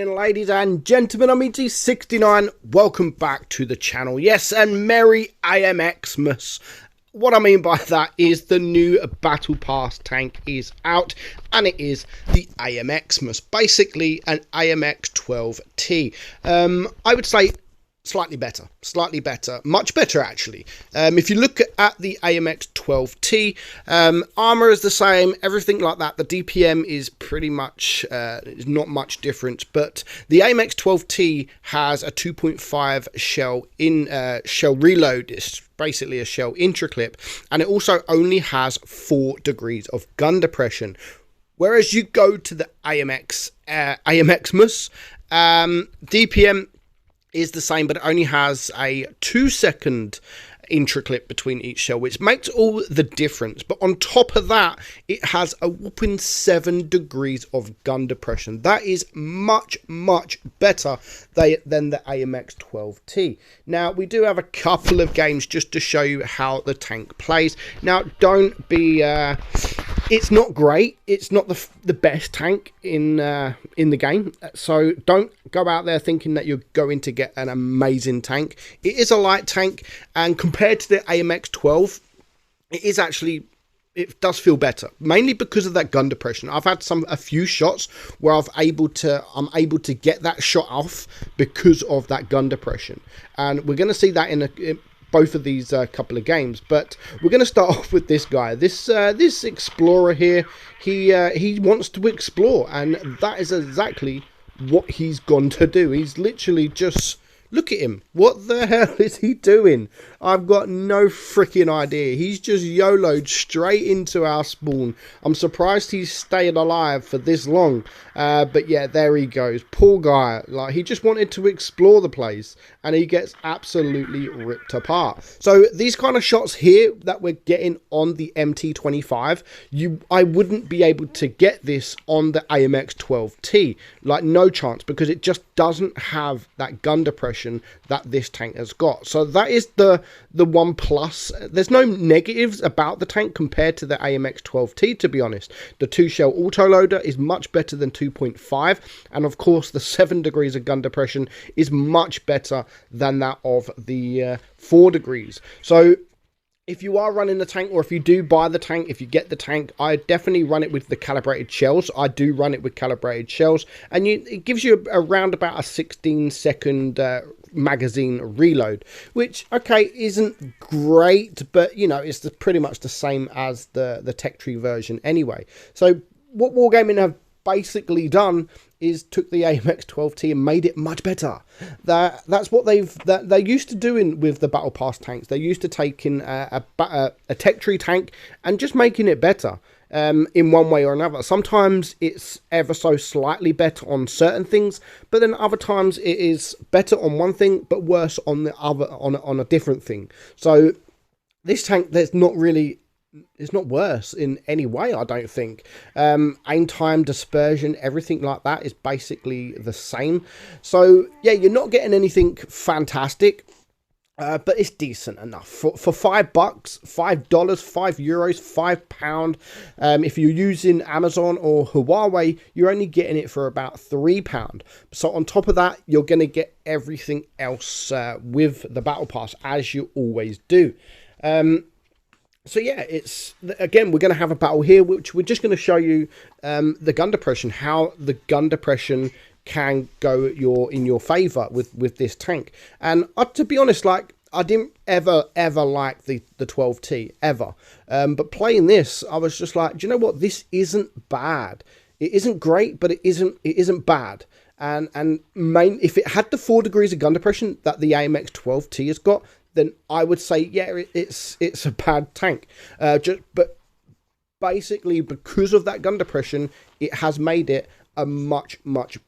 Ladies and gentlemen, I'm meadsy69. Welcome back to the channel. Yes, and merry Amxmas. What I mean by that is the new Battle Pass tank is out, and it is the Amxmas, basically an AMX 12T. I would say slightly better, much better actually. If you look at the AMX 12T, armor is the same, everything like that. The DPM is pretty much is not much different, but the AMX 12T has a 2.5 shell reload. It's basically a shell intraclip, and it also only has 4 degrees of gun depression. Whereas you go to the Amxmas, DPM is the same, but it only has a 2-second intraclip between each shell, which makes all the difference. But on top of that, it has a whopping 7 degrees of gun depression. That is much better than the AMX 12T. Now, we do have a couple of games just to show you how the tank plays. Now, don't be it's not great, it's not the best tank in the game, so don't go out there thinking that you're going to get an amazing tank. It is a light tank, and compared to the AMX 12, it does feel better, mainly because of that gun depression. I've had a few shots where I'm able to get that shot off because of that gun depression, and we're going to see that in both of these couple of games. But we're going to start off with this guy, this explorer here. He wants to explore, and that is exactly what he's gone to do. He's literally just, look at him. What the hell is he doing? I've got no freaking idea. He's just YOLO'd straight into our spawn. I'm surprised he's stayed alive for this long. But yeah, there he goes. Poor guy. Like, he just wanted to explore the place, and he gets absolutely ripped apart. So these kind of shots here that we're getting on the MT25, I wouldn't be able to get this on the AMX 12T. Like, no chance, because it just doesn't have that gun depression that this tank has got. So that is the one plus. There's no negatives about the tank compared to the AMX 12T, to be honest. The 2-shell autoloader is much better than 2.5, and of course the 7 degrees of gun depression is much better than that of the 4 degrees. So if you are running the tank, or if you do buy the tank, if you get the tank, I definitely run it with the calibrated shells. I do run it with calibrated shells, and it gives you around about a 16-second magazine reload, which, okay, isn't great, but you know, it's pretty much the same as the tech tree version anyway. So what Wargaming have basically done is took the AMX 12T and made it much better. That's what they're used to doing with the Battle Pass tanks. They're used to taking a tech tree tank and just making it better in one way or another. Sometimes it's ever so slightly better on certain things, but then other times it is better on one thing but worse on the other, on a different thing. So this tank, it's not worse in any way, I don't think. Aim time, dispersion, everything like that is basically the same. So yeah, you're not getting anything fantastic, but it's decent enough for $5, $5, €5, £5. If you're using Amazon or Huawei, you're only getting it for about £3. So on top of that, you're going to get everything else with the Battle Pass, as you always do. So yeah, again, we're going to have a battle here, which we're just going to show you the gun depression, how the gun depression can go in your favor with this tank. And to be honest, like, I didn't ever like the 12T ever, but playing this, I was just like, do you know what? This isn't bad. It isn't great, but it isn't bad. And if it had the 4 degrees of gun depression that the AMX 12T has got, then I would say, yeah, it's a bad tank. But basically, because of that gun depression, it has made it a much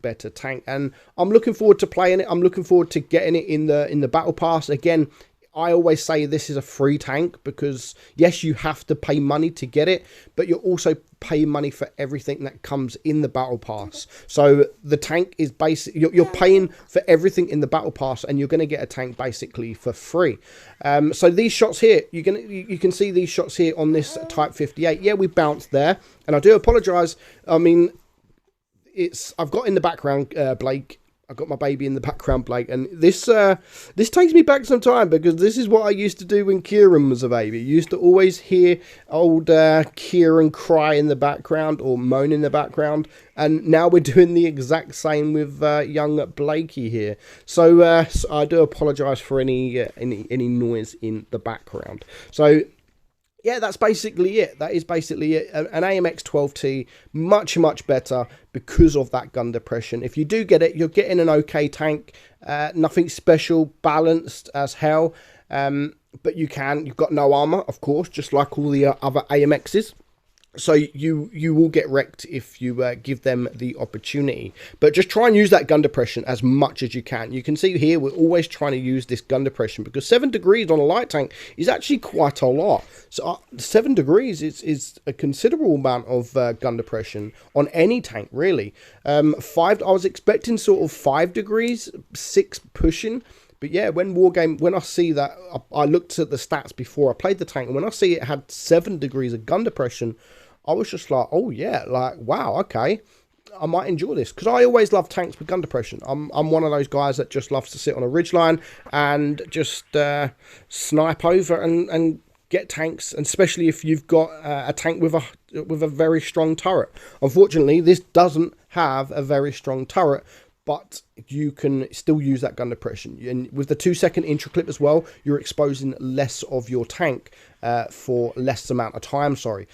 better tank, and I'm looking forward to playing it. I'm looking forward to getting it in the Battle Pass. Again, I always say this is a free tank, because yes, you have to pay money to get it, but you're also paying money for everything that comes in the Battle Pass. So the tank is basically, you're paying for everything in the Battle Pass, and you're going to get a tank basically for free. So these shots here, you can see these shots here on this Type 58. Yeah, we bounced there, and I do apologize. I mean, I've got in the background Blake. I've got my baby in the background, Blake, and this takes me back some time, because this is what I used to do when Kieran was a baby. You used to always hear old Kieran cry in the background or moan in the background, and now we're doing the exact same with young Blakey here. So, so I do apologise for any noise in the background. So, yeah, that's basically it. That is basically it. An AMX 12T, much better because of that gun depression. If you do get it, you're getting an okay tank. Nothing special, balanced as hell. But you've got no armor, of course, just like all the other AMXs. So you will get wrecked if you give them the opportunity. But just try and use that gun depression as much as you can. You can see here we're always trying to use this gun depression, because 7 degrees on a light tank is actually quite a lot. So 7 degrees is a considerable amount of gun depression on any tank, really. I was expecting sort of 5 degrees, 6 pushing. But yeah, when I see that, I looked at the stats before I played the tank, and when I see it had 7 degrees of gun depression, I was just like, oh yeah, like, wow, okay, I might enjoy this, because I always love tanks with gun depression. I'm one of those guys that just loves to sit on a ridgeline and just snipe over and get tanks, and especially if you've got a tank with a very strong turret. Unfortunately, this doesn't have a very strong turret, but you can still use that gun depression. And with the 2-second intro clip as well, you're exposing less of your tank for less amount of time, so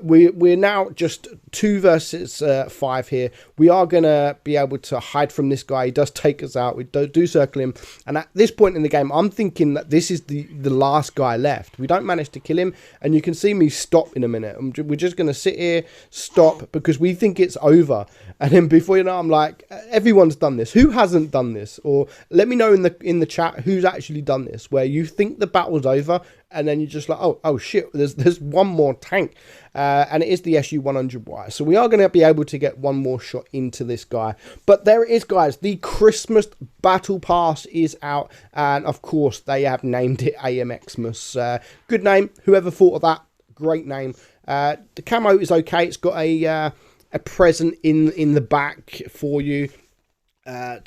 we're now just 2 versus 5 here. We are going to be able to hide from this guy. He does take us out. We do circle him, and at this point in the game, I'm thinking that this is the last guy left. We don't manage to kill him, and you can see me stop in a minute. We're just going to sit here, stop, because we think it's over. And then before you know, I'm like, everyone's done this. Who hasn't done this? Or let me know in the chat who's actually done this, where you think the battle's over, and then you're just like, oh shit, there's one more tank, and it is the SU-100Y. So we are going to be able to get one more shot into this guy. But there it is, guys. The Christmas Battle Pass is out, and of course they have named it Amxmas. Good name. Whoever thought of that? Great name. The camo is okay. It's got a present in the back for you. I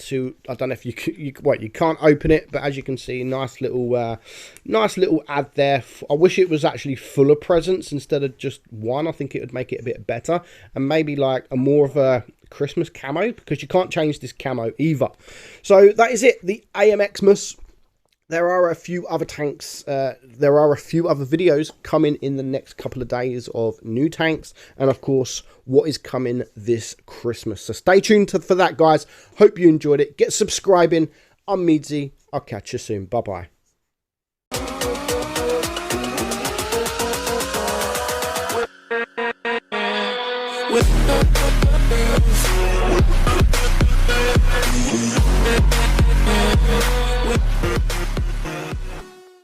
don't know if you can't open it, but as you can see, nice little ad there. I wish it was actually full of presents instead of just one. I think it would make it a bit better, and maybe like a more of a Christmas camo, because you can't change this camo either. So that is it, the Amxmas. There are a few other tanks, there are a few other videos coming in the next couple of days of new tanks, and of course what is coming this Christmas. So stay tuned for that, guys. Hope you enjoyed it. Get subscribing. I'm Meadsy. I'll catch you soon. Bye bye. With